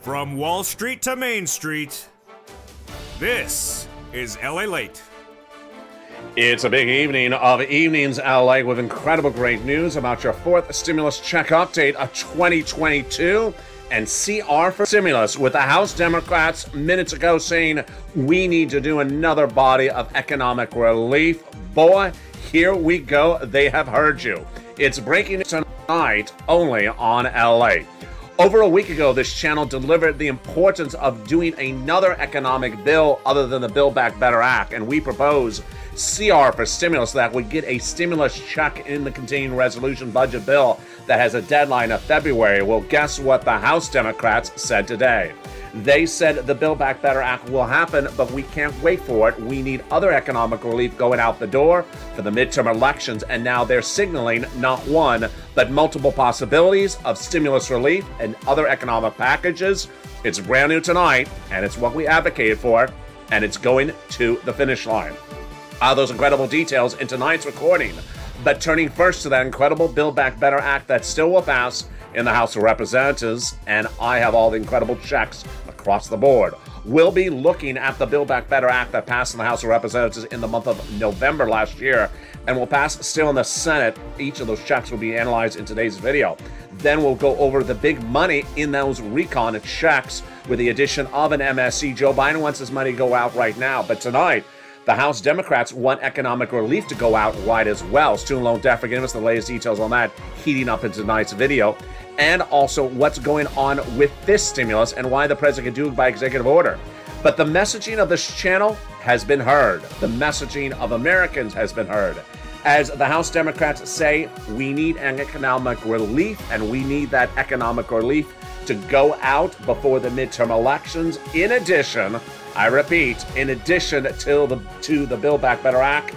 From Wall Street to Main Street, this is LALATE. It's a big evening of Evenings LA with incredible great news about your fourth stimulus check update of 2022 and CR for stimulus, with the House Democrats minutes ago saying we need to do another body of economic relief. Boy, here we go. They have heard you. It's breaking tonight only on LA. Over a week ago, this channel delivered the importance of doing another economic bill other than the Build Back Better Act, and we propose CR for stimulus so that we get a stimulus check in the continuing resolution budget bill that has a deadline of February. Well, guess what the House Democrats said today? They said the Build Back Better Act will happen, but we can't wait for it. We need other economic relief going out the door for the midterm elections, and now they're signaling not one, but multiple possibilities of stimulus relief and other economic packages. It's brand new tonight, and it's what we advocated for, and it's going to the finish line. Those incredible details in tonight's recording. But turning first to that incredible Build Back Better Act that still will pass in the House of Representatives, and I have all the incredible checks across the board. We'll be looking at the Build Back Better Act that passed in the House of Representatives in the month of November last year, and will pass still in the Senate. Each of those checks will be analyzed in today's video. Then we'll go over the big money in those recon checks with the addition of an MSC. Joe Biden wants his money to go out right now, but tonight, the House Democrats want economic relief to go out right as well. Student loan debt forgiveness, the latest details on that heating up in tonight's video. And also what's going on with this stimulus and why the president can do it by executive order. But the messaging of this channel has been heard. The messaging of Americans has been heard. As the House Democrats say, we need an economic relief, and we need that economic relief to go out before the midterm elections. In addition, I repeat, in addition to the Build Back Better Act,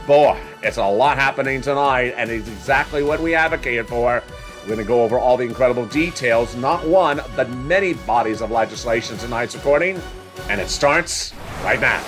boy, it's a lot happening tonight, and it's exactly what we advocated for. We're going to go over all the incredible details, not one, but many bodies of legislation tonight's recording, and it starts right now.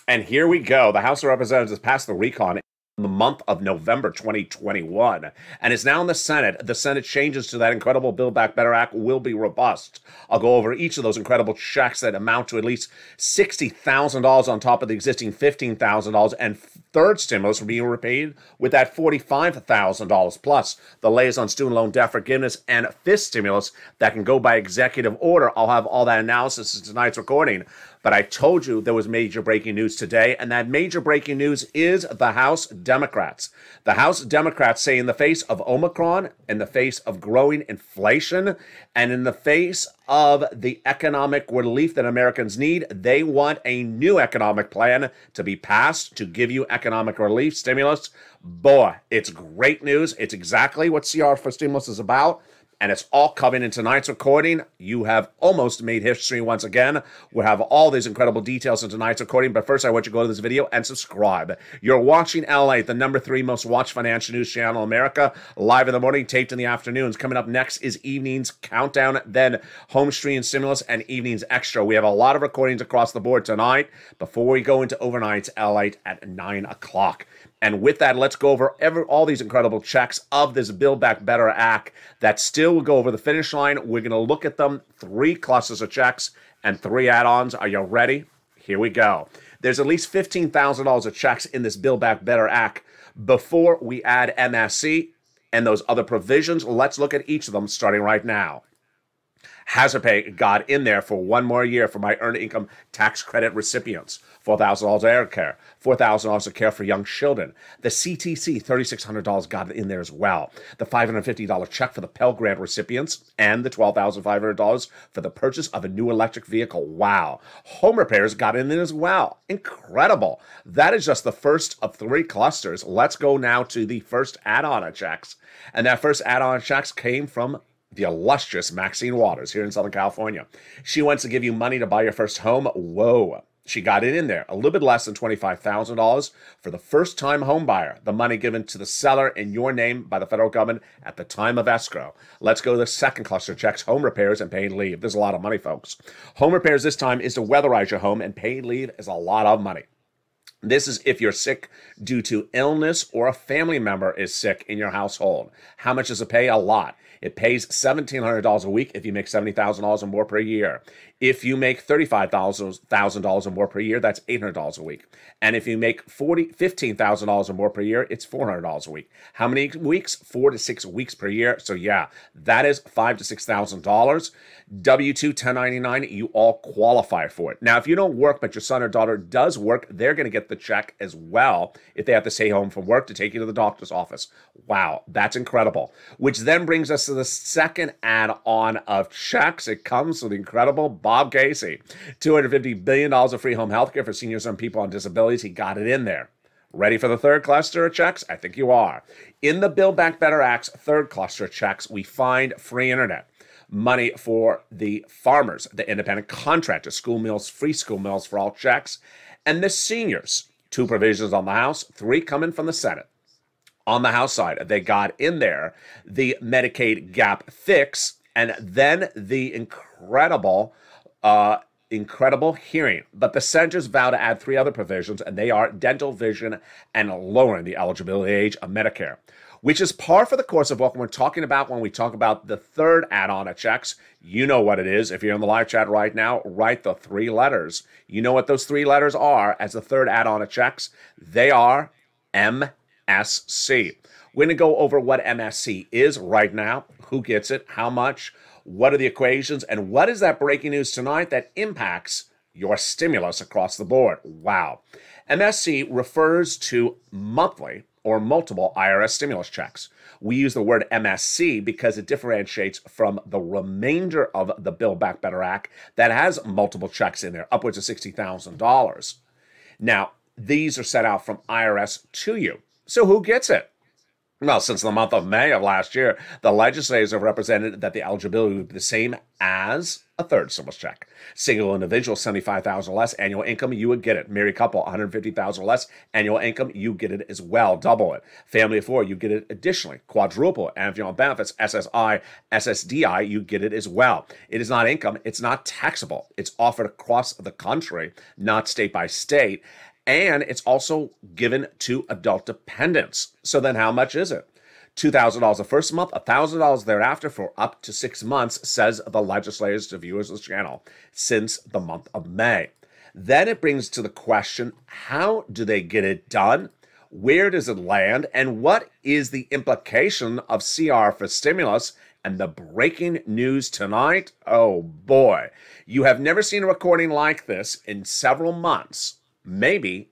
And here we go. The House of Representatives passed the recon in the month of November 2021, and it's now in the Senate. The Senate changes to that incredible Build Back Better Act will be robust. I'll go over each of those incredible checks that amount to at least $60,000 on top of the existing $15,000, and third stimulus will be repaid with that $45,000, plus the latest on student loan debt forgiveness and fifth stimulus that can go by executive order. I'll have all that analysis in tonight's recording. But I told you there was major breaking news today, and that major breaking news is the House Democrats. The House Democrats say in the face of Omicron, in the face of growing inflation, and in the face of the economic relief that Americans need, they want a new economic plan to be passed to give you economic relief, stimulus. Boy, it's great news. It's exactly what CR for stimulus is about. And it's all coming in tonight's recording. You have almost made history once again. We'll have all these incredible details in tonight's recording. But first, I want you to go to this video and subscribe. You're watching LA, the #3 most watched financial news channel in America. Live in the morning, taped in the afternoons. Coming up next is Evening's Countdown, then Home Stream Stimulus, and Evening's Extra. We have a lot of recordings across the board tonight before we go into Overnight's LA at 9 o'clock. And with that, let's go over all these incredible checks of this Build Back Better Act that still will go over the finish line. We're going to look at them, 3 clusters of checks and 3 add-ons. Are you ready? Here we go. There's at least $15,000 of checks in this Build Back Better Act. Before we add MSC and those other provisions, let's look at each of them starting right now. Hazard pay got in there for one more year for my earned income tax credit recipients. $4,000 air care, $4,000 of care for young children. The CTC, $3,600 got in there as well. The $550 check for the Pell Grant recipients, and the $12,500 for the purchase of a new electric vehicle. Wow. Home repairs got in there as well. Incredible. That is just the first of 3 clusters. Let's go now to the first add-on checks. And that first add-on checks came from the illustrious Maxine Waters here in Southern California. She wants to give you money to buy your first home. Whoa. She got it in there, a little bit less than $25,000 for the first-time home buyer. The money given to the seller in your name by the federal government at the time of escrow. Let's go to the second cluster of checks, home repairs and paid leave. There's a lot of money, folks. Home repairs this time is to weatherize your home, and paid leave is a lot of money. This is if you're sick due to illness or a family member is sick in your household. How much does it pay? A lot. It pays $1,700 a week if you make $70,000 or more per year. If you make $35,000 or more per year, that's $800 a week. And if you make $15,000 or more per year, it's $400 a week. How many weeks? 4 to 6 weeks per year. So yeah, that is $5,000 to $6,000. W-2, 1099, you all qualify for it. Now, if you don't work, but your son or daughter does work, they're going to get the check as well if they have to stay home from work to take you to the doctor's office. Wow, that's incredible. Which then brings us to the second add-on of checks. It comes with the incredible Bob Casey. $250 billion of free home health care for seniors and people on disabilities. He got it in there. Ready for the third cluster of checks? I think you are. In the Build Back Better Act's third cluster of checks, we find free internet. Money for the farmers, the independent contractors, school meals, free school meals for all checks, and the seniors. 2 provisions on the House, 3 coming from the Senate. On the House side, they got in there the Medicaid gap fix, and then the incredible hearing. But the senators vow to add 3 other provisions, and they are dental, vision, and lowering the eligibility age of Medicare, which is par for the course of what we're talking about when we talk about the third add-on of checks. You know what it is. If you're in the live chat right now, write the 3 letters. You know what those 3 letters are as the third add-on of checks? They are MSC. We're going to go over what MSC is right now, who gets it, how much, what are the equations, and what is that breaking news tonight that impacts your stimulus across the board. Wow. MSC refers to monthly or multiple IRS stimulus checks. We use the word MSC because it differentiates from the remainder of the Build Back Better Act that has multiple checks in there, upwards of $60,000. Now, these are set out from IRS to you. So who gets it? Well, since the month of May of last year, the legislators have represented that the eligibility would be the same as a third stimulus check. Single individual, $75,000 less annual income, you would get it. Married couple, $150,000 less annual income, you get it as well. Double it. Family of 4, you get it additionally. Quadruple it. And if you're on benefits, SSI, SSDI, you get it as well. It is not income. It's not taxable. It's offered across the country, not state by state. And it's also given to adult dependents. So then how much is it? $2,000 the first month, $1,000 thereafter for up to 6 months, says the legislators to viewers of the channel since the month of May. Then it brings to the question, how do they get it done? Where does it land? And what is the implication of CR for stimulus? And the breaking news tonight, oh boy, you have never seen a recording like this in several months. Maybe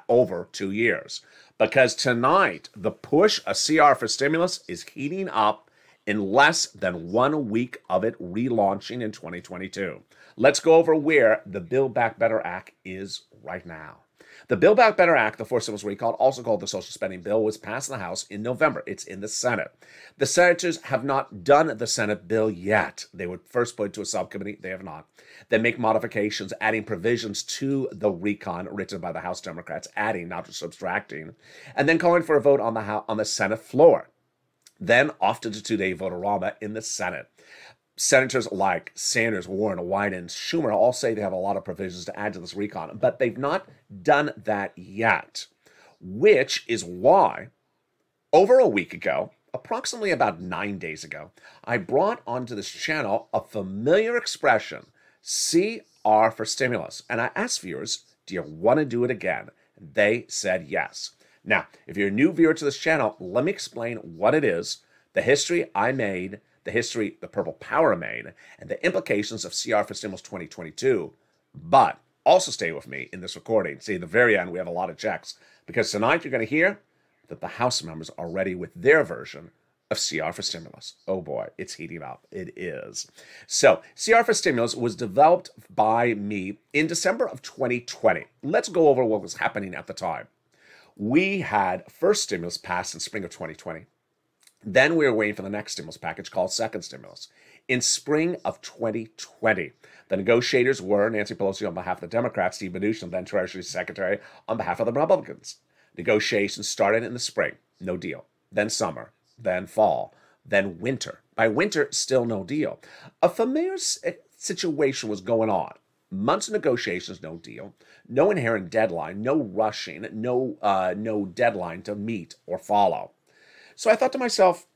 over 2 years. Because tonight, the push of CR for stimulus is heating up in less than 1 week of it relaunching in 2022. Let's go over where the Build Back Better Act is right now. The Build Back Better Act, the fourth stimulus recall, also called the Social Spending Bill, was passed in the House in November. It's in the Senate. The senators have not done the Senate bill yet. They would first put it to a subcommittee. They have not. Then make modifications, adding provisions to the recon written by the House Democrats, adding, not just subtracting, and then calling for a vote on the Senate floor. Then off to the 2-day vote-a-rama in the Senate. Senators like Sanders, Warren, Wyden, and Schumer all say they have a lot of provisions to add to this recon, but they've not done that yet, which is why over a week ago, approximately about 9 days ago, I brought onto this channel a familiar expression, CR for stimulus, and I asked viewers, do you want to do it again? They said yes. Now, if you're a new viewer to this channel, let me explain what it is, the history I made, the history the Purple Power made, and the implications of CR for Stimulus 2022. But also stay with me in this recording. See, at the very end, we have a lot of checks, because tonight you're going to hear that the House members are ready with their version of CR for Stimulus. Oh boy, it's heating up. It is. So, CR for Stimulus was developed by me in December of 2020. Let's go over what was happening at the time. We had first stimulus passed in spring of 2020. Then we were waiting for the next stimulus package called second stimulus. In spring of 2020, the negotiators were Nancy Pelosi on behalf of the Democrats, Steve Mnuchin, then Treasury Secretary, on behalf of the Republicans. Negotiations started in the spring, no deal. Then summer, then fall, then winter. By winter, still no deal. A familiar situation was going on. Months of negotiations, no deal. No inherent deadline, no rushing, no deadline to meet or follow. So I thought to myself,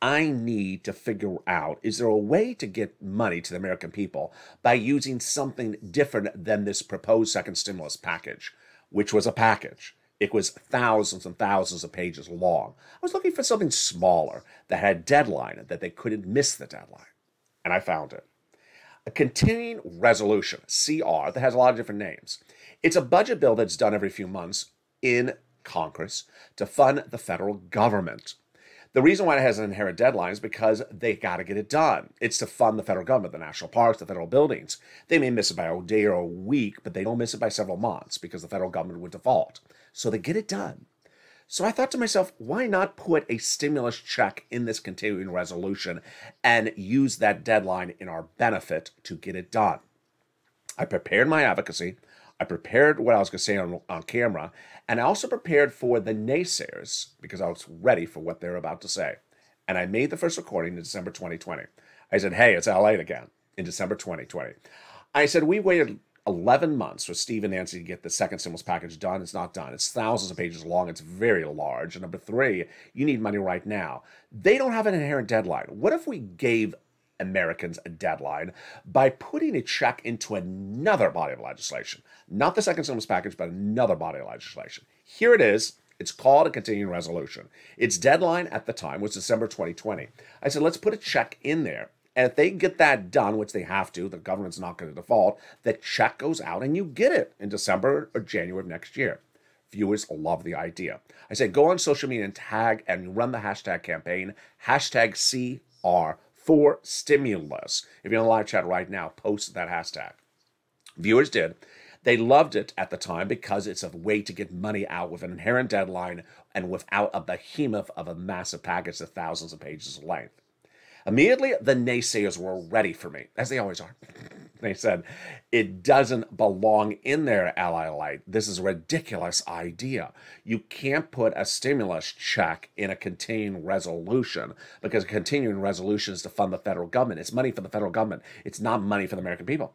I need to figure out, is there a way to get money to the American people by using something different than this proposed second stimulus package, which was a package. It was thousands and thousands of pages long. I was looking for something smaller that had a deadline, that they couldn't miss the deadline. And I found it. A continuing resolution, CR, that has a lot of different names. It's a budget bill that's done every few months in Congress to fund the federal government. The reason why it has an inherent deadline is because they got to get it done. It's to fund the federal government, the national parks, the federal buildings. They may miss it by a day or a week, but they don't miss it by several months because the federal government would default. So they get it done. So I thought to myself, why not put a stimulus check in this continuing resolution and use that deadline in our benefit to get it done? I prepared my advocacy. I prepared what I was going to say on camera, and I also prepared for the naysayers because I was ready for what they're about to say. And I made the first recording in December 2020. I said, hey, it's LALATE again in December 2020. I said, we waited 11 months for Steve and Nancy to get the second stimulus package done. It's not done. It's thousands of pages long. It's very large. And number three, you need money right now. They don't have an inherent deadline. What if we gave Americans a deadline by putting a check into another body of legislation? Not the second stimulus package, but another body of legislation. Here it is. It's called a continuing resolution. Its deadline at the time was December 2020. I said, let's put a check in there. And if they get that done, which they have to, the government's not going to default, the check goes out and you get it in December or January of next year. Viewers love the idea. I say go on social media and tag and run the hashtag campaign, hashtag CR4Stimulus. If you're on the live chat right now, post that hashtag. Viewers did. They loved it at the time because it's a way to get money out with an inherent deadline and without a behemoth of a massive package of thousands of pages of length. Immediately, the naysayers were ready for me, as they always are. They said, it doesn't belong in there, LALATE. This is a ridiculous idea. You can't put a stimulus check in a continuing resolution because a continuing resolution is to fund the federal government. It's money for the federal government. It's not money for the American people.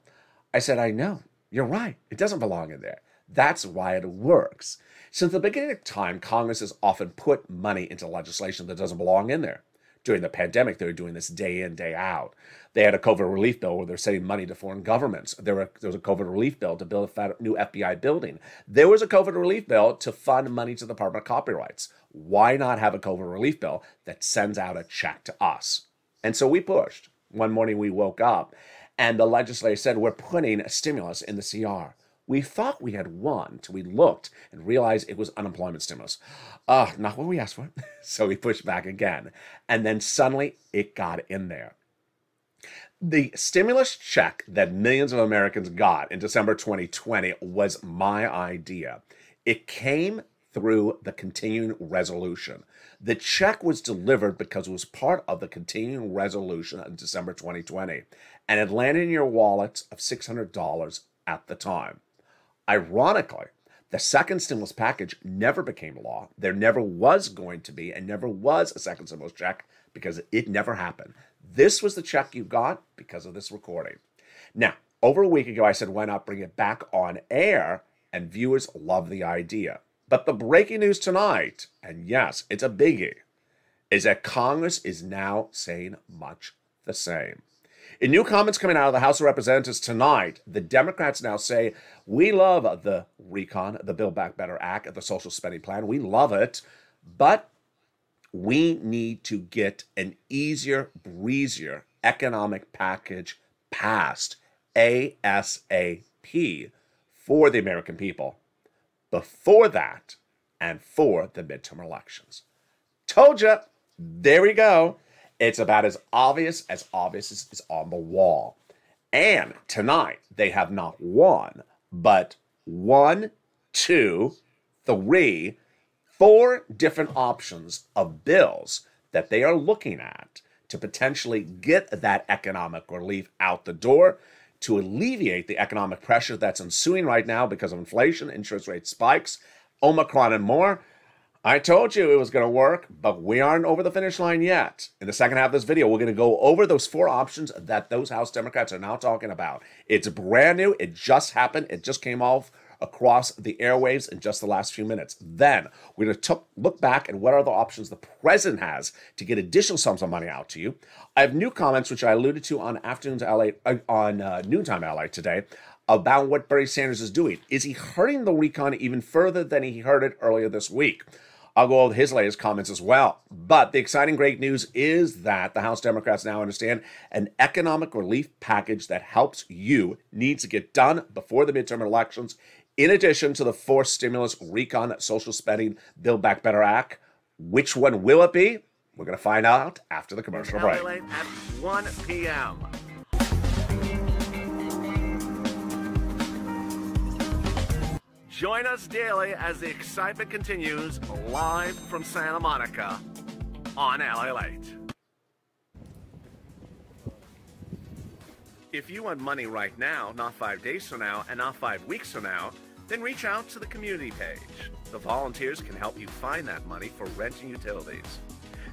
I said, I know. You're right. It doesn't belong in there. That's why it works. Since the beginning of time, Congress has often put money into legislation that doesn't belong in there. During the pandemic, they were doing this day in, day out. They had a COVID relief bill where they're sending money to foreign governments. There was a COVID relief bill to build a new FBI building. There was a COVID relief bill to fund money to the Department of Copyrights. Why not have a COVID relief bill that sends out a check to us? And so we pushed. One morning we woke up and the legislature said, we're putting a stimulus in the CR. We thought we had won until we looked and realized it was unemployment stimulus. Not what we asked for. So we pushed back again. And then suddenly it got in there. The stimulus check that millions of Americans got in December 2020 was my idea. It came through the continuing resolution. The check was delivered because it was part of the continuing resolution in December 2020. And it landed in your wallet of $600 at the time. Ironically, the second stimulus package never became law. There never was going to be and never was a second stimulus check because it never happened. This was the check you got because of this recording. Now, over a week ago, I said, why not bring it back on air? And viewers love the idea. But the breaking news tonight, and yes, it's a biggie, is that Congress is now saying much the same. In new comments coming out of the House of Representatives tonight, the Democrats now say, we love the recon, the Build Back Better Act, the social spending plan. We love it, but we need to get an easier, breezier economic package passed ASAP for the American people before that and for the midterm elections. Told you. There we go. It's about as obvious as is on the wall. And tonight, they have not one, but 1, 2, 3, 4 different options of bills that they are looking at to potentially get that economic relief out the door, to alleviate the economic pressure that's ensuing right now because of inflation, interest rate spikes, Omicron, and more. I told you it was going to work, but we aren't over the finish line yet. In the second half of this video, we're going to go over those 4 options that those House Democrats are now talking about. It's brand new. It just happened. It just came off across the airwaves in just the last few minutes. Then we're going to look back at what are the options the president has to get additional sums of money out to you. I have new comments, which I alluded to on Noontime LA today, about what Bernie Sanders is doing. Is he hurting the recon even further than he hurt it earlier this week? I'll go over his latest comments as well. But the exciting great news is that the House Democrats now understand an economic relief package that helps you needs to get done before the midterm elections, in addition to the forced stimulus, recon, social spending, Build Back Better Act. Which one will it be? We're going to find out after the commercial break. LALATE at 1 p.m. Join us daily as the excitement continues live from Santa Monica on LALATE. If you want money right now, not 5 days from now, and not 5 weeks from now, then reach out to the community page. The volunteers can help you find that money for rent and utilities.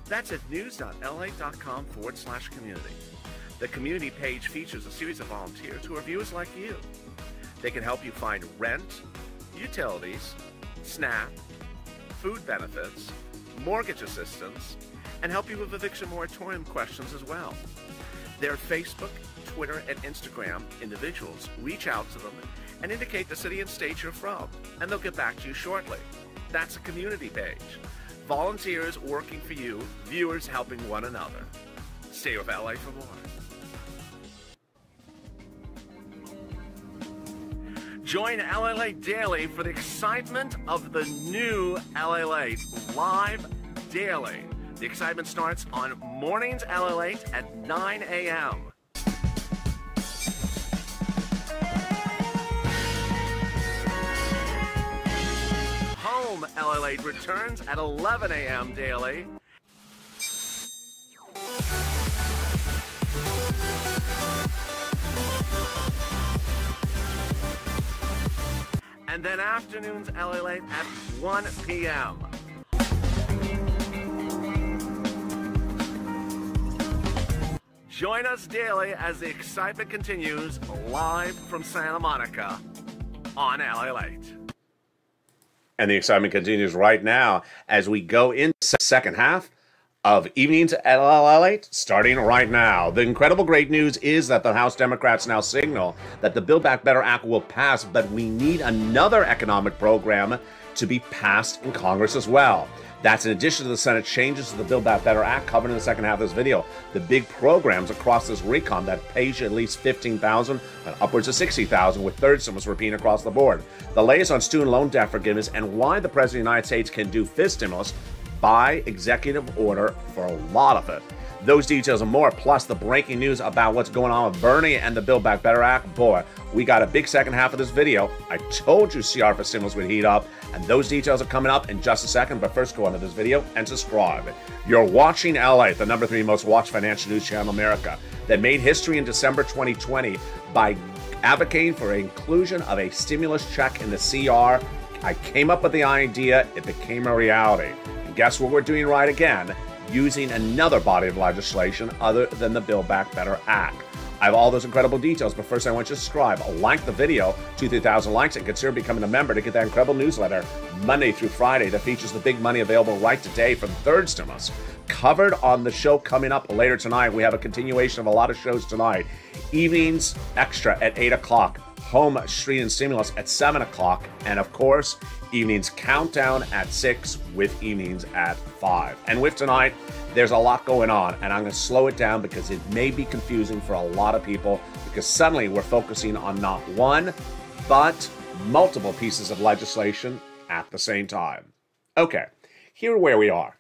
That's at news.la.com/community. The community page features a series of volunteers who are viewers like you. They can help you find rent, utilities, SNAP, food benefits, mortgage assistance, and help you with eviction moratorium questions as well. Their Facebook, Twitter, and Instagram individuals reach out to them and indicate the city and state you're from, and they'll get back to you shortly. That's a community page. Volunteers working for you, viewers helping one another. Stay with LA for more. Join LALATE daily for the excitement of the new LALATE live daily. The excitement starts on mornings LALATE at 9 a.m. Home LALATE returns at 11 a.m. daily. And then afternoons LALATE at 1 p.m. Join us daily as the excitement continues live from Santa Monica on LALATE. And the excitement continues right now as we go into the second half of Evenings at LALATE, starting right now. The incredible great news is that the House Democrats now signal that the Build Back Better Act will pass, but we need another economic program to be passed in Congress as well. That's in addition to the Senate changes to the Build Back Better Act covered in the second half of this video. The big programs across this recon that pays you at least $15,000 and upwards of $60,000 with third stimulus repeating across the board. The latest on student loan debt forgiveness and why the President of the United States can do fifth stimulus by executive order for a lot of it. Those details and more, plus the breaking news about what's going on with Bernie and the Build Back Better Act. Boy, we got a big second half of this video. I told you CR for stimulus would heat up, and those details are coming up in just a second. But first, go onto this video and subscribe. You're watching LA, the #3 most watched financial news channel in America, that made history in December 2020 by advocating for inclusion of a stimulus check in the CR. I came up with the idea, it became a reality. And guess what we're doing right again? Using another body of legislation other than the Build Back Better Act. I have all those incredible details, but first I want you to subscribe, like the video, 2,000 likes, and consider becoming a member to get that incredible newsletter Monday through Friday that features the big money available right today for the third stimulus. Covered on the show coming up later tonight, we have a continuation of a lot of shows tonight. Evenings Extra at 8 o'clock. Home, Street, and Stimulus at 7 o'clock. And of course, Evenings Countdown at 6 with Evenings at 5. And with tonight, there's a lot going on, and I'm going to slow it down because it may be confusing for a lot of people because suddenly we're focusing on not one, but multiple pieces of legislation at the same time. Okay, here where we are.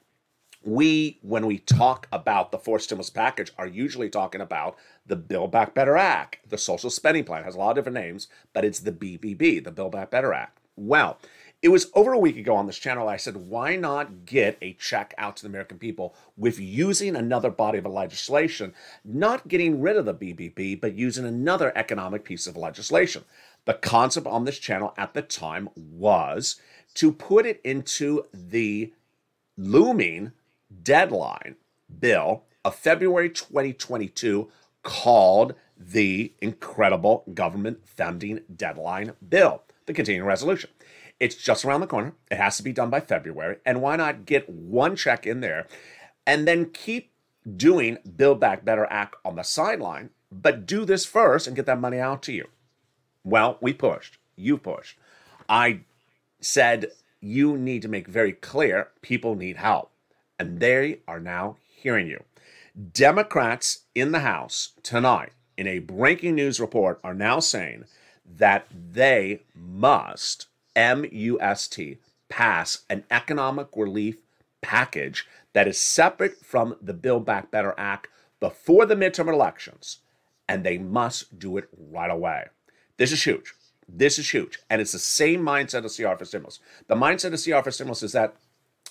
When we talk about the fourth stimulus package, are usually talking about the Build Back Better Act. The social spending plan has a lot of different names, but it's the BBB, the Build Back Better Act. Well, It was over a week ago on this channel, I said, why not get a check out to the American people with using another body of legislation, not getting rid of the BBB, but using another economic piece of legislation. The concept on this channel at the time was to put it into the looming deadline bill of February 2022 called the Incredible Government Funding Deadline Bill, the continuing resolution. It's just around the corner. It has to be done by February. And why not get one check in there and then keep doing Build Back Better Act on the sideline, but do this first and get that money out to you? Well, we pushed. You pushed. I said you need to make very clear people need help. And they are now hearing you. Democrats in the House tonight, in a breaking news report, are now saying that they must, M-U-S-T, pass an economic relief package that is separate from the Build Back Better Act before the midterm elections, and they must do it right away. This is huge. This is huge. And it's the same mindset of CR for Stimulus. The mindset of CR for Stimulus is that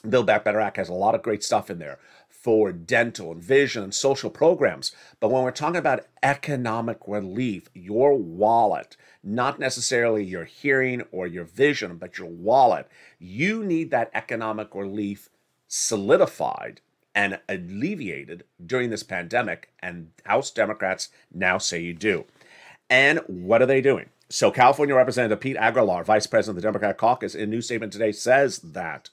Build Back Better Act has a lot of great stuff in there for dental and vision and social programs. But when we're talking about economic relief, your wallet, not necessarily your hearing or your vision, but your wallet, you need that economic relief solidified and alleviated during this pandemic. And House Democrats now say you do. And what are they doing? So California Representative Pete Aguilar, Vice President of the Democratic Caucus, in a new statement today says that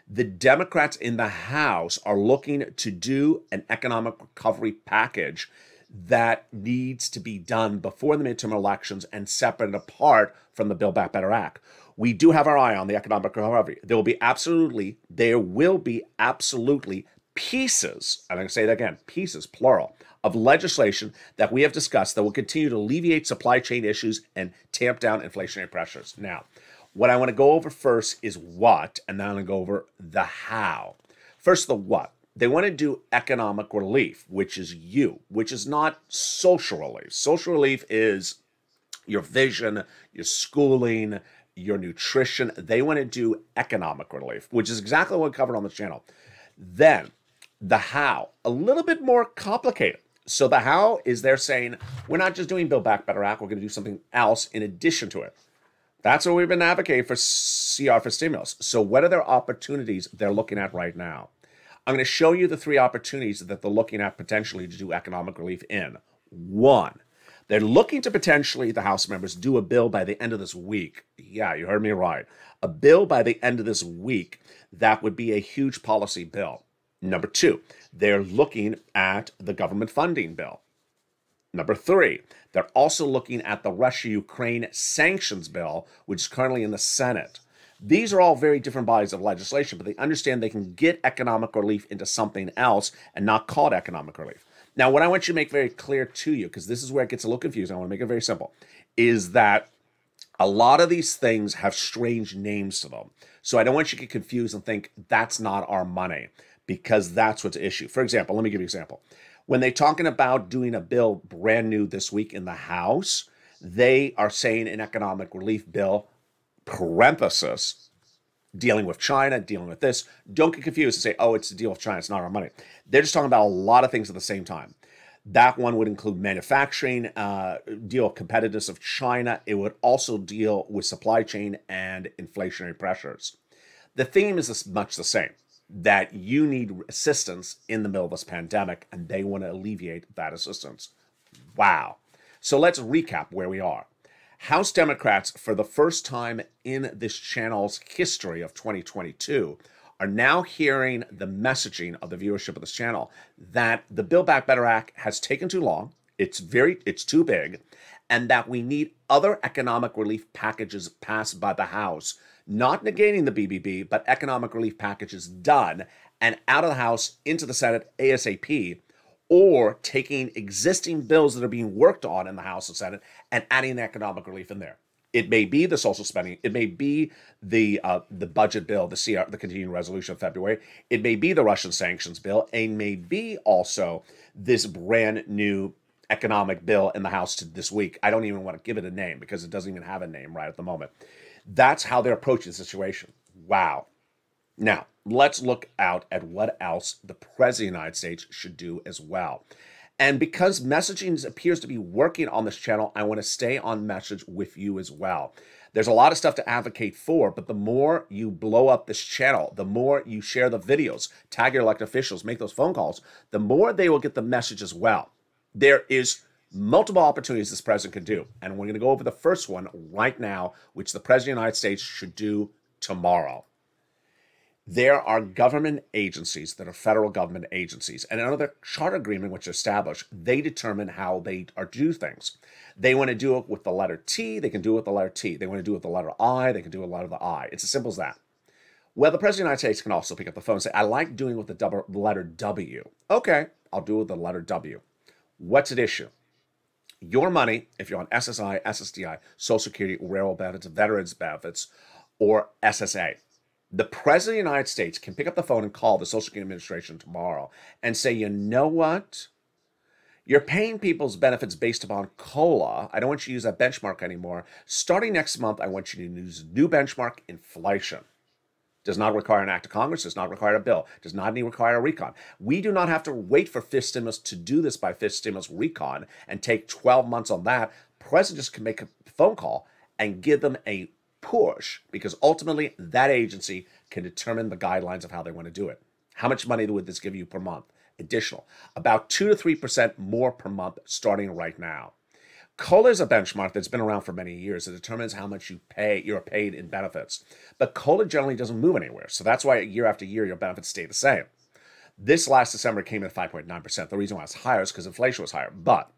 the Democrats in the House are looking to do an economic recovery package that needs to be done before the midterm elections and separate and apart from the Build Back Better Act. We do have our eye on the economic recovery. There will be absolutely pieces, and I'm going to say that again, pieces, plural, of legislation that we have discussed that will continue to alleviate supply chain issues and tamp down inflationary pressures. Now, what I want to go over first is what, and then I'm going to go over the how. First, the what. They want to do economic relief, which is which is not social relief. Social relief is your vision, your schooling, your nutrition. They want to do economic relief, which is exactly what we covered on the channel. Then, the how, a little bit more complicated. So the how is they're saying, we're not just doing Build Back Better Act, we're going to do something else in addition to it. That's what we've been advocating for CR for Stimulus. So what are their opportunities they're looking at right now? I'm going to show you the three opportunities that they're looking at potentially to do economic relief in. One, they're looking to potentially, the House members, do a bill by the end of this week. Yeah, you heard me right. A bill by the end of this week that would be a huge policy bill. Number two, they're looking at the government funding bill. Number three, they're also looking at the Russia-Ukraine sanctions bill, which is currently in the Senate. These are all very different bodies of legislation, but they understand they can get economic relief into something else and not call it economic relief. Now, what I want you to make very clear to you, because this is where it gets a little confusing, I want to make it very simple, is that a lot of these things have strange names to them. So I don't want you to get confused and think that's not our money, because that's what's at issue. For example, let me give you an example. When they're talking about doing a bill brand new this week in the House, they are saying an economic relief bill, parenthesis, dealing with China, dealing with this. Don't get confused and say, oh, it's the deal with China, it's not our money. They're just talking about a lot of things at the same time. That one would include manufacturing, deal with competitiveness of China. It would also deal with supply chain and inflationary pressures. The theme is much the same, that you need assistance in the middle of this pandemic, and they want to alleviate that assistance. Wow. So let's recap where we are. House Democrats, for the first time in this channel's history of 2022, are now hearing the messaging of the viewership of this channel that the Build Back Better Act has taken too long, it's too big, and that we need other economic relief packages passed by the House, not negating the BBB, but economic relief packages done and out of the House into the Senate ASAP, or taking existing bills that are being worked on in the House and Senate and adding economic relief in there. It may be the social spending. It may be the budget bill, the continuing resolution of February. It may be the Russian sanctions bill. It may be also this brand new economic bill in the House this week. I don't even want to give it a name because it doesn't even have a name right at the moment. That's how they're approaching the situation. Wow. Now, let's look out at what else the President of the United States should do as well. And because messaging appears to be working on this channel, I want to stay on message with you as well. There's a lot of stuff to advocate for, but the more you blow up this channel, the more you share the videos, tag your elected officials, make those phone calls, the more they will get the message as well. There is multiple opportunities this president can do. And we're going to go over the first one right now, which the President of the United States should do tomorrow. There are government agencies that are federal government agencies, and under the charter agreement which established, they determine how they are do things. They want to do it with the letter T, they can do it with the letter T. They want to do it with the letter I, they can do it with the letter I. It's as simple as that. Well, the President of the United States can also pick up the phone and say, I like doing it with the letter W. Okay, I'll do it with the letter W. What's at issue? Your money, if you're on SSI, SSDI, Social Security, railroad benefits, veterans benefits, or SSA, the President of the United States can pick up the phone and call the Social Security Administration tomorrow and say, you know what? You're paying people's benefits based upon COLA. I don't want you to use that benchmark anymore. Starting next month, I want you to use new benchmark, inflation. Does not require an act of Congress, does not require a bill, does not need require a recon. We do not have to wait for fifth stimulus to do this by fifth stimulus recon and take 12 months on that. President just can make a phone call and give them a push, because ultimately that agency can determine the guidelines of how they want to do it. How much money would this give you per month? Additional. About 2 to 3% more per month starting right now. COLA is a benchmark that's been around for many years. It determines how much you're paid in benefits. But COLA generally doesn't move anywhere. So that's why year after year, your benefits stay the same. This last December came in at 5.9%. The reason why it's higher is because inflation was higher. But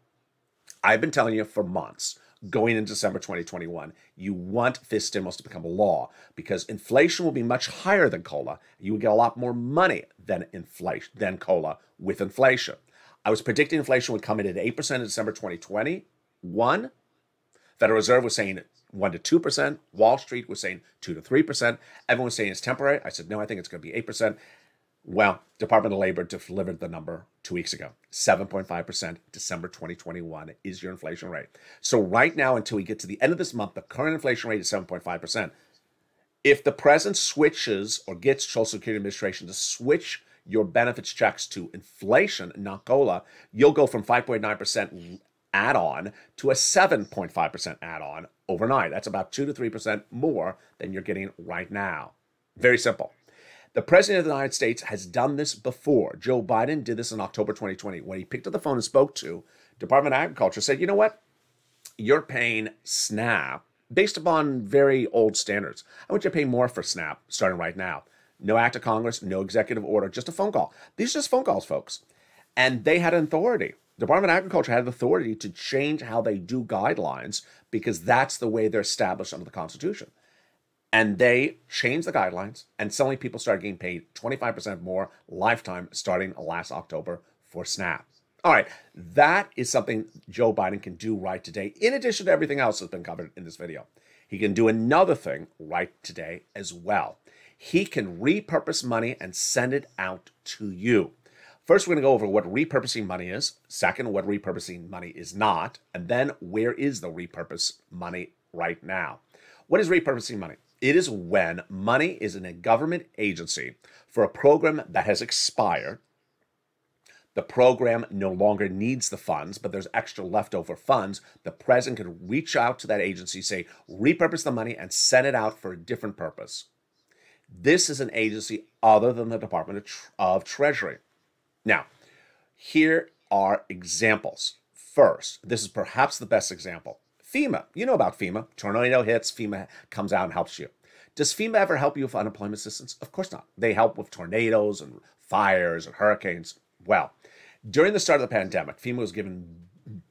I've been telling you for months, going into December 2021, you want fifth stimulus to become a law because inflation will be much higher than COLA. You will get a lot more money than COLA with inflation. I was predicting inflation would come in at 8% in December 2021. Federal Reserve was saying 1 to 2%. Wall Street was saying 2 to 3%. Everyone was saying it's temporary. I said, no, I think it's going to be 8%. Well, Department of Labor delivered the number 2 weeks ago. 7.5% December 2021 is your inflation rate. So right now, until we get to the end of this month, the current inflation rate is 7.5%. If the president switches or gets Social Security Administration to switch your benefits checks to inflation, not COLA, you'll go from 5.9% add-on to a 7.5% add-on overnight. That's about 2 to 3% more than you're getting right now. Very simple. The President of the United States has done this before. Joe Biden did this in October 2020 when he picked up the phone and spoke to Department of Agriculture, said, you know what? You're paying SNAP based upon very old standards. I want you to pay more for SNAP starting right now. No act of Congress, no executive order, just a phone call. These are just phone calls, folks. And they had authority. Department of Agriculture had authority to change how they do guidelines because that's the way they're established under the Constitution. And they changed the guidelines, and suddenly people started getting paid 25% more lifetime starting last October for SNAP. All right, that is something Joe Biden can do right today, in addition to everything else that's been covered in this video. He can do another thing right today as well. He can repurpose money and send it out to you. First, we're going to go over what repurposing money is. Second, what repurposing money is not. And then, where is the repurpose money right now? What is repurposing money? It is when money is in a government agency for a program that has expired. The program no longer needs the funds, but there's extra leftover funds. The president could reach out to that agency, say, repurpose the money and send it out for a different purpose. This is an agency other than the Department of Treasury. Now, here are examples. First, this is perhaps the best example. FEMA. You know about FEMA. Tornado hits, FEMA comes out and helps you. Does FEMA ever help you with unemployment assistance? Of course not. They help with tornadoes and fires and hurricanes. Well, during the start of the pandemic, FEMA was given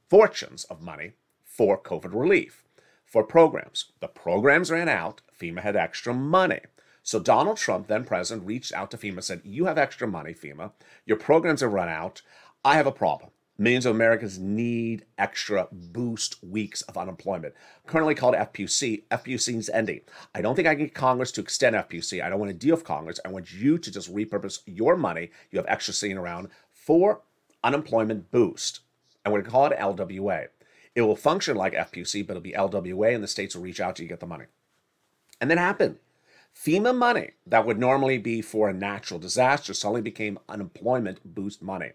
fortunes of money for COVID relief, for programs. The programs ran out. FEMA had extra money. So Donald Trump, then president, reached out to FEMA and said, you have extra money, FEMA. Your programs have run out. I have a problem. Millions of Americans need extra boost weeks of unemployment, currently called FPUC. FPUC is ending. I don't think I can get Congress to extend FPUC. I don't want to deal with Congress. I want you to just repurpose your money you have extra sitting around for unemployment boost. And we're going to call it LWA. It will function like FPUC, but it'll be LWA, and the states will reach out to you to get the money. And that happened. FEMA money that would normally be for a natural disaster suddenly became unemployment boost money.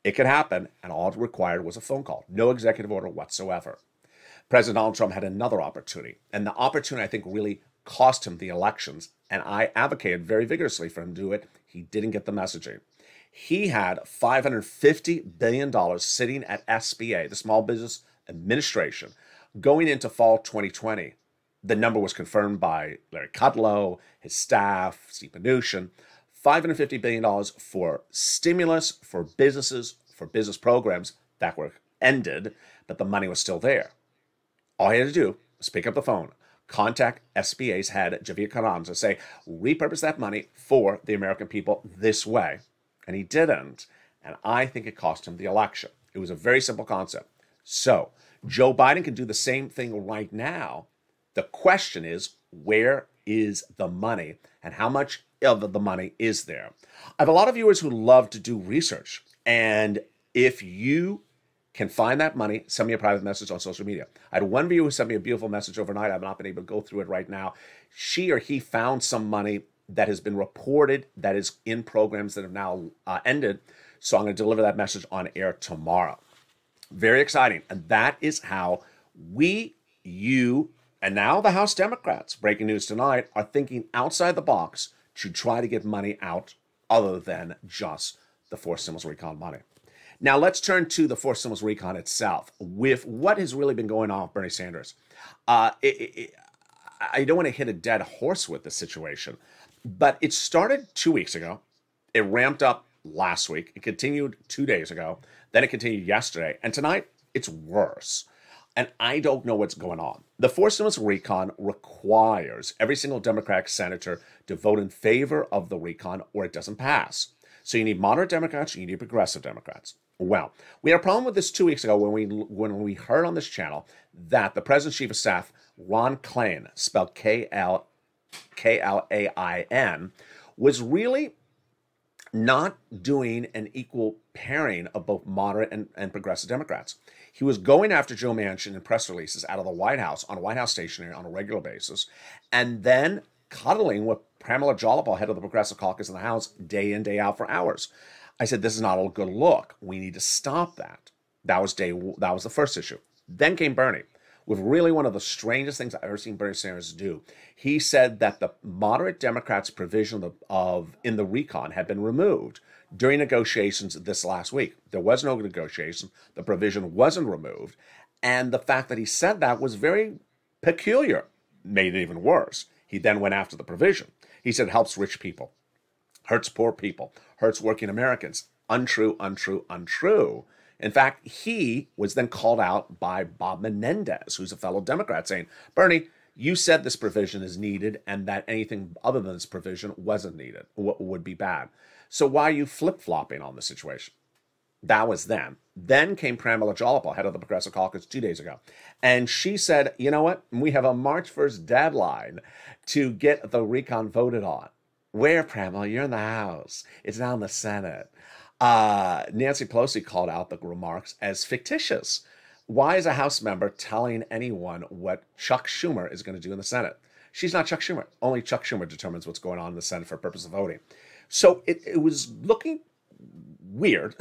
It could happen, and all it required was a phone call. No executive order whatsoever. President Donald Trump had another opportunity, and the opportunity, I think, really cost him the elections, and I advocated very vigorously for him to do it. He didn't get the messaging. He had $550 billion sitting at SBA, the Small Business Administration, going into fall 2020. The number was confirmed by Larry Kudlow, his staff, Steve Mnuchin. $550 billion for stimulus for businesses, for business programs that were ended, but the money was still there. All he had to do was pick up the phone, contact SBA's head, Javier Carranza, say, repurpose that money for the American people this way. And he didn't. And I think it cost him the election. It was a very simple concept. So Joe Biden can do the same thing right now. The question is, where is the money and how much of the money is there? I have a lot of viewers who love to do research. And if you can find that money, send me a private message on social media. I had one viewer who sent me a beautiful message overnight. I've not been able to go through it right now. She or he found some money that has been reported that is in programs that have now ended. So I'm going to deliver that message on air tomorrow. Very exciting. And that is how we, you, and now the House Democrats, breaking news tonight, are thinking outside the box to try to get money out other than just the forced stimulus recon money. Now let's turn to the forced stimulus recon itself with what has really been going on with Bernie Sanders. I don't want to hit a dead horse with this situation, but it started 2 weeks ago. It ramped up last week. It continued 2 days ago. Then it continued yesterday. And tonight, it's worse. And I don't know what's going on. The forced stimulus recon requires every single Democratic senator to vote in favor of the recon or it doesn't pass. So you need moderate Democrats, you need progressive Democrats. Well, we had a problem with this 2 weeks ago when we heard on this channel that the President's Chief of Staff, Ron Klain, spelled Klain, was really not doing an equal pairing of both moderate and progressive Democrats. He was going after Joe Manchin in press releases out of the White House on White House stationery on a regular basis, and then cuddling with Pramila Jayapal, head of the Progressive Caucus in the House, day in, day out for hours. I said, this is not a good look. We need to stop that. That was the first issue. Then came Bernie, with really one of the strangest things I've ever seen Bernie Sanders do. He said that the moderate Democrats' provision in the recon had been removed during negotiations this last week. There was no negotiation. The provision wasn't removed. And the fact that he said that was very peculiar, made it even worse. He then went after the provision. He said it helps rich people, hurts poor people, hurts working Americans. Untrue, untrue, untrue. In fact, he was then called out by Bob Menendez, who's a fellow Democrat, saying, Bernie, you said this provision is needed and that anything other than this provision wasn't needed, would be bad. So why are you flip-flopping on the situation? That was then. Then came Pramila Jayapal, head of the Progressive Caucus, 2 days ago. And she said, you know what? We have a March 1st deadline to get the recon voted on. Where, Pramila? You're in the House. It's now in the Senate. Nancy Pelosi called out the remarks as fictitious. Why is a House member telling anyone what Chuck Schumer is going to do in the Senate? She's not Chuck Schumer. Only Chuck Schumer determines what's going on in the Senate for purpose of voting. So it was looking weird.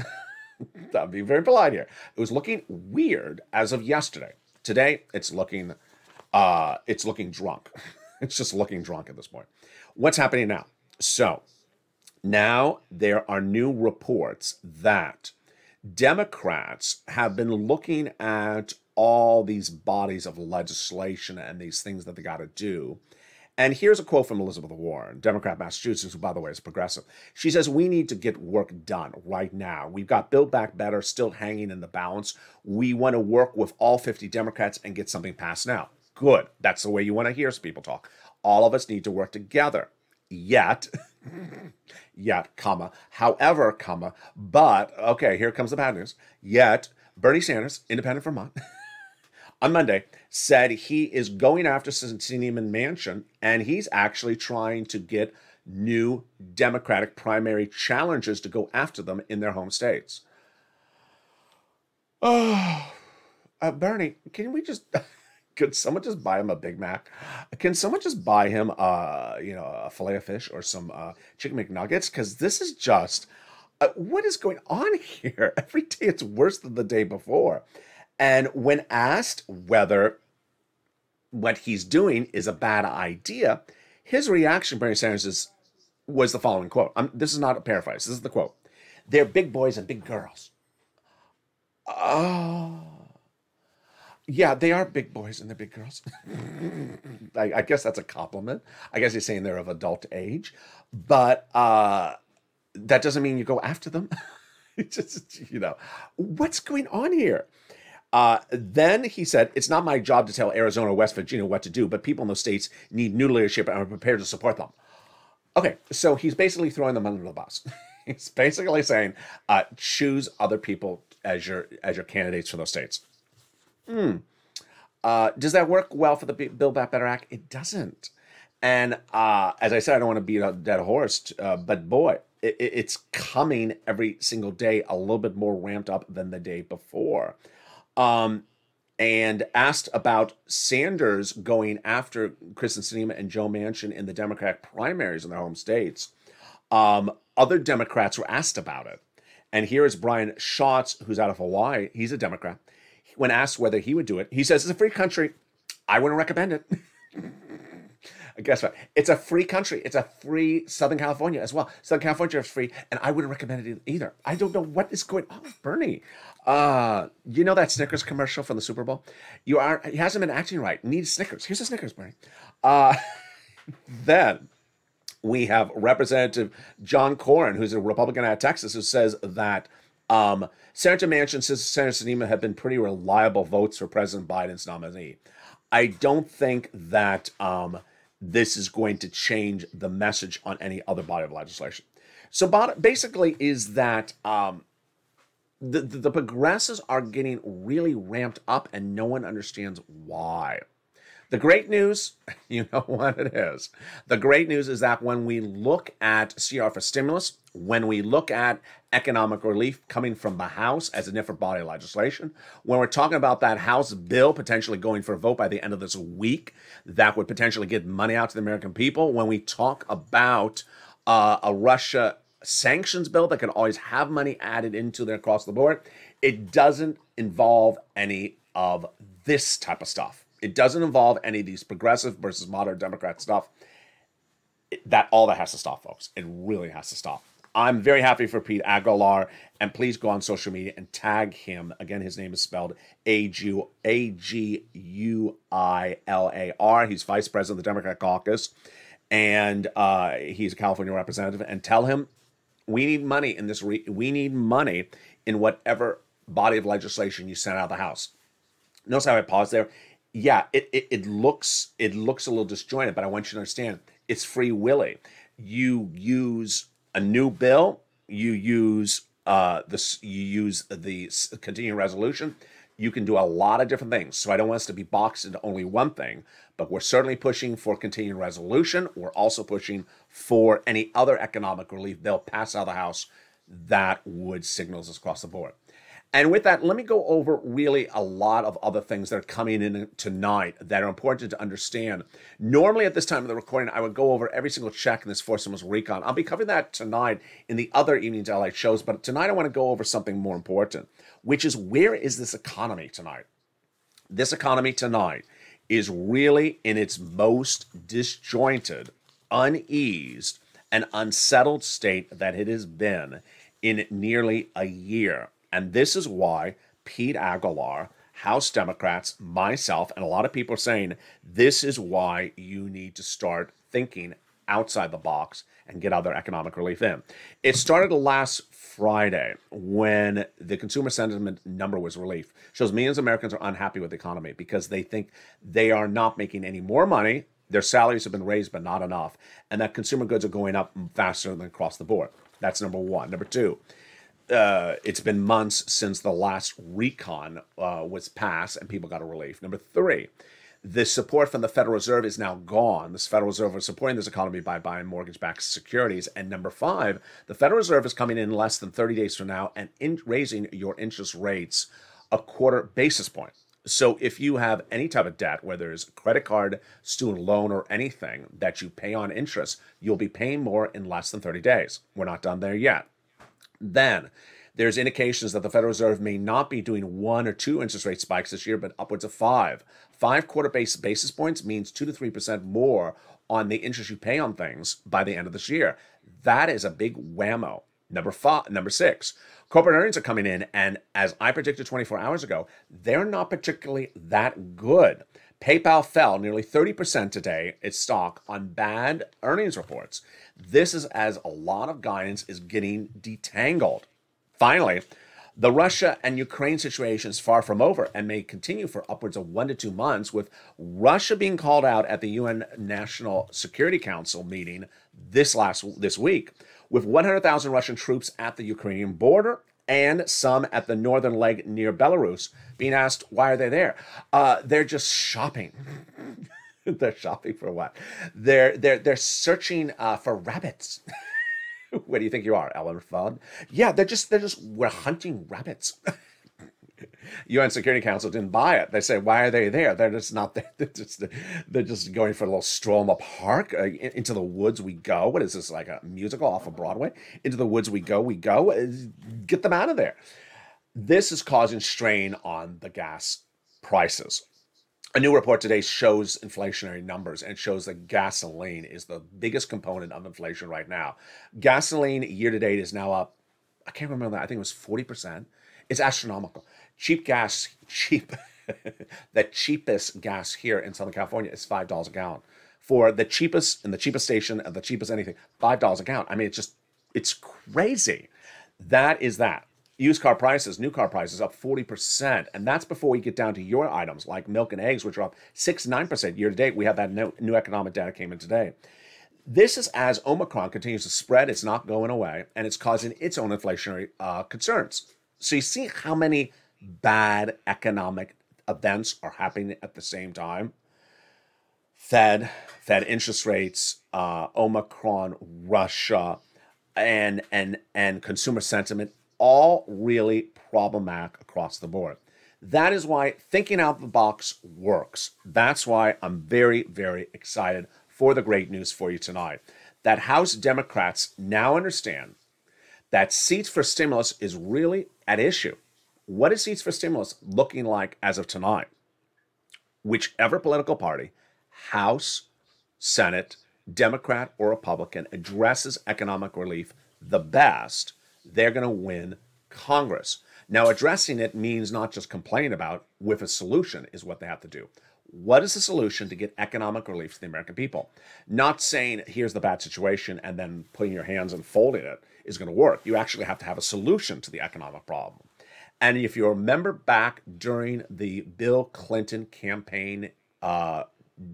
I'm being very polite here. It was looking weird as of yesterday. Today, it's looking drunk. It's just looking drunk at this point. What's happening now? So now there are new reports that Democrats have been looking at all these bodies of legislation and these things that they got to do. And here's a quote from Elizabeth Warren, Democrat Massachusetts, who, by the way, is progressive. She says, we need to get work done right now. We've got Build Back Better still hanging in the balance. We want to work with all 50 Democrats and get something passed now. Good. That's the way you want to hear people talk. All of us need to work together. Yet, however, but, okay, here comes the bad news. Yet, Bernie Sanders, independent Vermont, on Monday, said he is going after Sinema and Manchin, and he's actually trying to get new Democratic primary challengers to go after them in their home states. Oh, Bernie, can we just Could someone just buy him a Big Mac? Can someone just buy him, a fillet of fish or some chicken McNuggets? Because this is just, what is going on here? Every day it's worse than the day before. And when asked whether what he's doing is a bad idea, his reaction, Bernie Sanders, was the following quote. This is not a paraphrase. This is the quote. They're big boys and big girls. Oh. Yeah, they are big boys and they're big girls. I guess that's a compliment. I guess he's saying they're of adult age. But that doesn't mean you go after them. Just, what's going on here? Then he said, it's not my job to tell Arizona or West Virginia what to do, but people in those states need new leadership and are prepared to support them. Okay, so he's basically throwing them under the bus. He's basically saying, choose other people as your candidates for those states. Does that work well for the Build Back Better Act? It doesn't. And as I said, I don't want to beat a dead horse, but boy, it's coming every single day a little bit more ramped up than the day before. And asked about Sanders going after Kristen Sinema and Joe Manchin in the Democratic primaries in their home states, other Democrats were asked about it. And here is Brian Schatz, who's out of Hawaii. He's a Democrat. When asked whether he would do it, he says, it's a free country. I wouldn't recommend it. Guess what? It's a free country. It's a free Southern California as well. Southern California is free, and I wouldn't recommend it either. I don't know what is going on with Bernie. You know that Snickers commercial from the Super Bowl? He hasn't been acting right. Needs Snickers. Here's a Snickers, Bernie. Then we have Representative John Cornyn, who's a Republican out of Texas, who says that Senator Manchin says Senator Sinema have been pretty reliable votes for President Biden's nominee. I don't think that this is going to change the message on any other body of legislation. So basically is that the progressives are getting really ramped up and no one understands why. The great news, you know what it is. The great news is that when we look at CR for stimulus, when we look at economic relief coming from the House as a different body of legislation, when we're talking about that House bill potentially going for a vote by the end of this week, that would potentially get money out to the American people, when we talk about a Russia sanctions bill that can always have money added into there across the board, it doesn't involve any of this type of stuff. It doesn't involve any of these progressive versus moderate Democrat stuff. All that has to stop, folks. It really has to stop. I'm very happy for Pete Aguilar, and please go on social media and tag him. Again, his name is spelled Aguilar. He's vice president of the Democrat caucus, and he's a California representative. And tell him we need money in this. We need money in whatever body of legislation you send out of the House. Notice how I paused there. Yeah, it looks a little disjointed, but I want you to understand it's free willy. You use a new bill, you use the continuing resolution. You can do a lot of different things. So I don't want us to be boxed into only one thing, but we're certainly pushing for continuing resolution. We're also pushing for any other economic relief bill passed out of the House that would signal us across the board. And with that, let me go over really a lot of other things that are coming in tonight that are important to understand. Normally at this time of the recording, I would go over every single check in this Fourth Stimulus Recon. I'll be covering that tonight in the other Evenings LA shows, but tonight I want to go over something more important, which is where is this economy tonight? This economy tonight is really in its most disjointed, uneased, and unsettled state that it has been in nearly a year. And this is why Pete Aguilar, House Democrats, myself, and a lot of people are saying this is why you need to start thinking outside the box and get other economic relief in. It started last Friday when the consumer sentiment number was released. Shows millions of Americans are unhappy with the economy because they think they are not making any more money. Their salaries have been raised, but not enough. And that consumer goods are going up faster than across the board. That's number one. Number two, it's been months since the last recon was passed and people got a relief. Number three, the support from the Federal Reserve is now gone. The Federal Reserve is supporting this economy by buying mortgage-backed securities. And number five, the Federal Reserve is coming in less than 30 days from now and raising your interest rates a quarter basis point. So if you have any type of debt, whether it's credit card, student loan, or anything that you pay on interest, you'll be paying more in less than 30 days. We're not done there yet. Then there's indications that the Federal Reserve may not be doing 1 or 2 interest rate spikes this year, but upwards of 5. 5 basis points means 2 to 3% more on the interest you pay on things by the end of this year. That is a big whammo. Number 6, corporate earnings are coming in, and as I predicted 24 hours ago, they're not particularly that good. PayPal fell nearly 30% today, its stock, on bad earnings reports. This is as a lot of guidance is getting detangled. Finally, the Russia and Ukraine situation is far from over and may continue for upwards of 1 to 2 months, with Russia being called out at the UN National Security Council meeting this week, with 100,000 Russian troops at the Ukrainian border and some at the northern leg near Belarus being asked, why are they there? They're just shopping. They're shopping for what? They're searching for rabbits. Where do you think you are, Ellen Fudd? Yeah, we're hunting rabbits. UN Security Council didn't buy it. They say, why are they there? They're just not there. They're just going for a little stroll in the park. Into the woods we go. What is this, like a musical off of Broadway? Into the woods we go. Get them out of there. This is causing strain on the gas prices. A new report today shows inflationary numbers and shows that gasoline is the biggest component of inflation right now. Gasoline year to date is now up, I can't remember that, I think it was 40%. It's astronomical. The cheapest gas here in Southern California is $5 a gallon. For the cheapest, in the cheapest station, and the cheapest anything, $5 a gallon. I mean, it's crazy. That is that. Used car prices, new car prices up 40%. And that's before we get down to your items like milk and eggs, which are up 6-9% year to date. We have that new economic data came in today. This is as Omicron continues to spread. It's not going away, and it's causing its own inflationary concerns. So you see how many bad economic events are happening at the same time? Fed interest rates, Omicron, Russia, and consumer sentiment, all really problematic across the board. That is why thinking out of the box works. That's why I'm very, very excited for the great news for you tonight. That House Democrats now understand that seats for stimulus is really at issue. What is seats for stimulus looking like as of tonight? Whichever political party, House, Senate, Democrat or Republican, addresses economic relief the best, they're going to win Congress. Now, addressing it means not just complain about, with a solution is what they have to do. What is the solution to get economic relief to the American people? Not saying, here's the bad situation, and then putting your hands and folding it is going to work. You actually have to have a solution to the economic problem. And if you remember back during the Bill Clinton campaign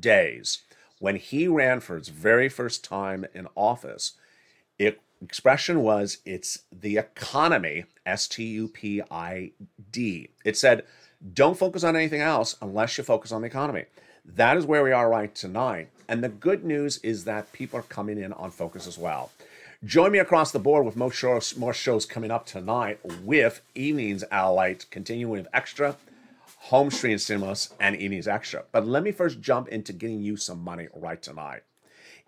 days, when he ran for his very first time in office, expression was, it's the economy, S-T-U-P-I-D. It said, don't focus on anything else unless you focus on the economy. That is where we are right tonight. And the good news is that people are coming in on focus as well. Join me across the board with more shows coming up tonight with Evenings LALATE, continuing with Extra, Home Stream Stimulus, and Evenings Extra. But let me first jump into getting you some money right tonight.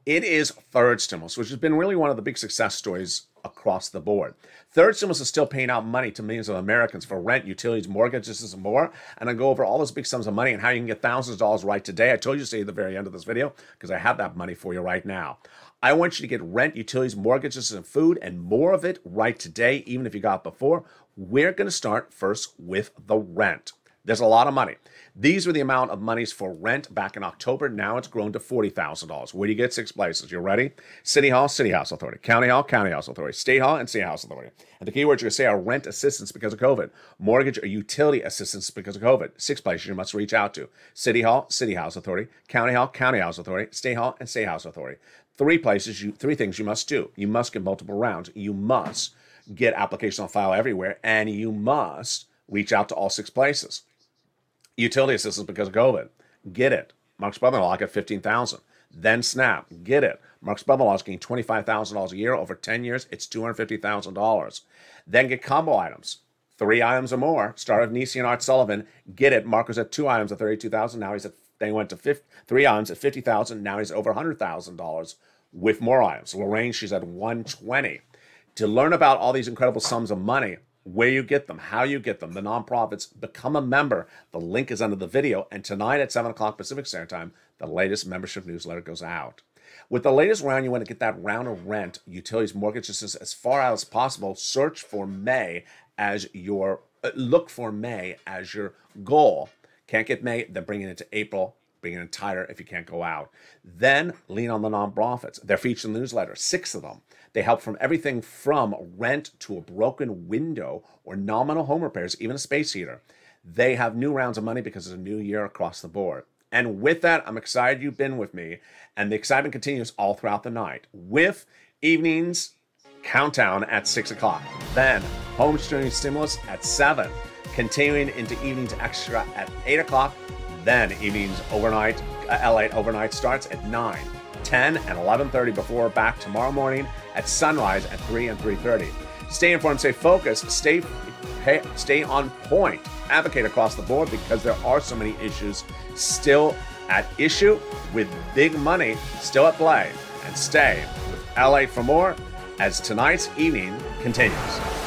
It is third stimulus, which has been really one of the big success stories across the board. Third stimulus is still paying out money to millions of Americans for rent, utilities, mortgages, and more. And I go over all those big sums of money and how you can get thousands of dollars right today. I told you to stay at the very end of this video because I have that money for you right now. I want you to get rent, utilities, mortgages, and food, and more of it right today, even if you got it before. We're going to start first with the rent. There's a lot of money. These were the amount of monies for rent back in October. Now it's grown to $40,000. Where do you get 6 places? You ready? City Hall, City House Authority. County Hall, County House Authority. State Hall, and State House Authority. And the key words you're going to say are rent assistance because of COVID, mortgage or utility assistance because of COVID. 6 places you must reach out to. City Hall, City House Authority. County Hall, County House Authority. State Hall, and State House Authority. 3 things you must do. You must get multiple rounds. You must get applications on file everywhere. And you must reach out to all 6 places. Utility assistance because of COVID. Get it. Mark's brother-in-law got $15,000. Then SNAP. Get it. Mark's brother-in-law is getting $25,000 a year. Over 10 years, it's $250,000. Then get combo items. 3 items or more. Started with Nisi and Art Sullivan. Get it. Mark was at 2 items at $32,000. Now he's at, they went to 3 items at $50,000. Now he's over $100,000 with more items. Lorraine, she's at 120. To learn about all these incredible sums of money, where you get them, how you get them, the nonprofits, become a member. The link is under the video. And tonight at 7 o'clock Pacific Standard Time, the latest membership newsletter goes out. With the latest round, you want to get that round of rent, utilities, mortgages as far out as possible. Search for May as your, look for May as your goal. Can't get May, then bring it into April, bring it in tighter if you can't go out. Then lean on the nonprofits. They're featured in the newsletter, 6 of them. They help from everything from rent to a broken window or nominal home repairs, even a space heater. They have new rounds of money because it's a new year across the board. And with that, I'm excited you've been with me. And the excitement continues all throughout the night with evenings countdown at 6 o'clock. Then home streaming stimulus at 7. Continuing into evenings extra at 8 o'clock. Then evenings overnight, LATE overnight starts at 9, 10, and 11:30 before we're back tomorrow morning at sunrise at 3 and 3:30. Stay informed, stay focused, stay on point. Advocate across the board because there are so many issues still at issue with big money still at play. And stay with LATE for more as tonight's evening continues.